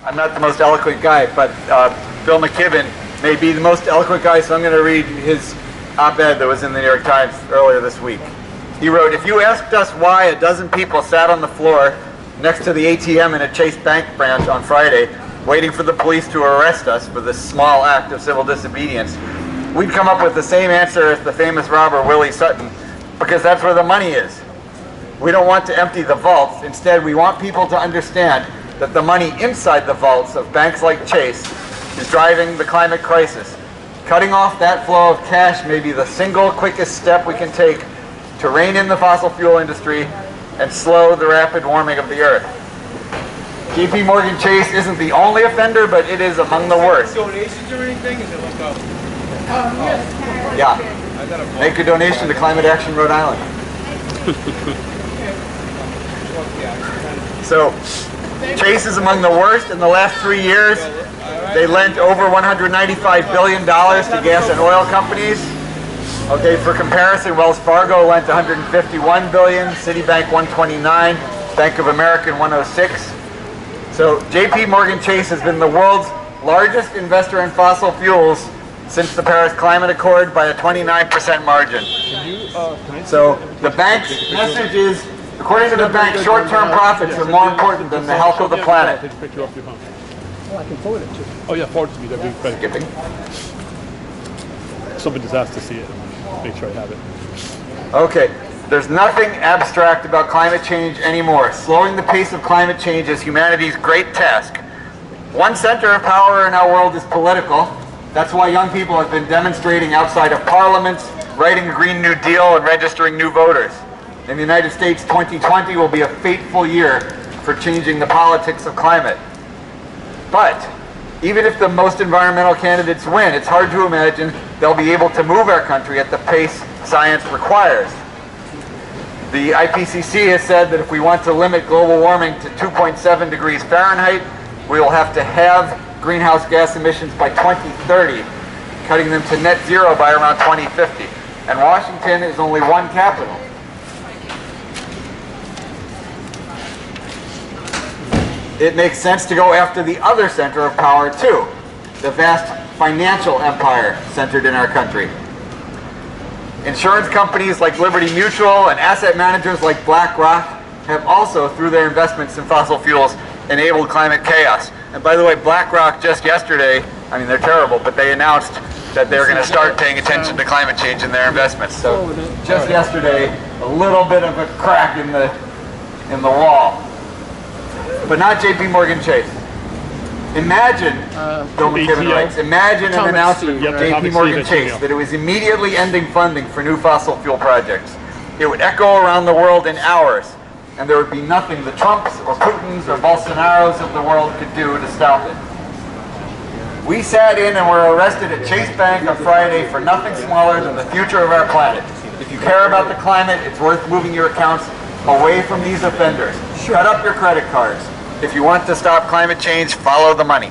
I'm not the most eloquent guy, but Bill McKibben may be the most eloquent guy, so I'm going to read his op-ed that was in the New York Times earlier this week. He wrote, "If you asked us why a dozen people sat on the floor next to the ATM in a Chase Bank branch on Friday, waiting for the police to arrest us for this small act of civil disobedience, we'd come up with the same answer as the famous robber Willie Sutton, because that's where the money is. We don't want to empty the vaults. Instead, we want people to understand that the money inside the vaults of banks like Chase is driving the climate crisis. Cutting off that flow of cash may be the single quickest step we can take to rein in the fossil fuel industry and slow the rapid warming of the earth." JPMorgan Chase isn't the only offender, but it is among the worst. Donations or anything? Is it like a... Yeah. Make a donation to Climate Action Rhode Island. So, Chase is among the worst. In the last 3 years, they lent over $195 billion to gas and oil companies. Okay, for comparison, Wells Fargo lent $151 billion, Citibank $129, Bank of America $106. So JPMorgan Chase has been the world's largest investor in fossil fuels since the Paris Climate Accord by a 29% margin. So the bank's message is, according to the bank, short-term profits are more important than the health of the planet. Oh, I can forward it to you. Oh yeah, forward it to me. That'd be better. Skipping. Somebody just asked to see it. Make sure I have it. Okay, there's nothing abstract about climate change anymore. Slowing the pace of climate change is humanity's great task. One center of power in our world is political. That's why young people have been demonstrating outside of parliaments, writing a Green New Deal, and registering new voters. In the United States, 2020 will be a fateful year for changing the politics of climate. But even if the most environmental candidates win, it's hard to imagine they'll be able to move our country at the pace science requires. The IPCC has said that if we want to limit global warming to 2.7 degrees Fahrenheit, we will have to halve greenhouse gas emissions by 2030, cutting them to net zero by around 2050. And Washington is only one capital. It makes sense to go after the other center of power too, the vast financial empire centered in our country. Insurance companies like Liberty Mutual and asset managers like BlackRock have also, through their investments in fossil fuels, enabled climate chaos. And by the way, BlackRock just yesterday, I mean they're terrible, but they announced that they're going to start paying attention to climate change in their investments. So just yesterday, a little bit of a crack in the wall. But not JPMorgan Chase. Imagine, Bill McKibben writes, imagine an announcement from JPMorgan Chase that it was immediately ending funding for new fossil fuel projects. It would echo around the world in hours, and there would be nothing the Trumps or Putins or Bolsonaros of the world could do to stop it. We sat in and were arrested at Chase Bank on Friday for nothing smaller than the future of our planet. If you care about the climate, it's worth moving your accounts away from these offenders. Shut up your credit cards. If you want to stop climate change, follow the money.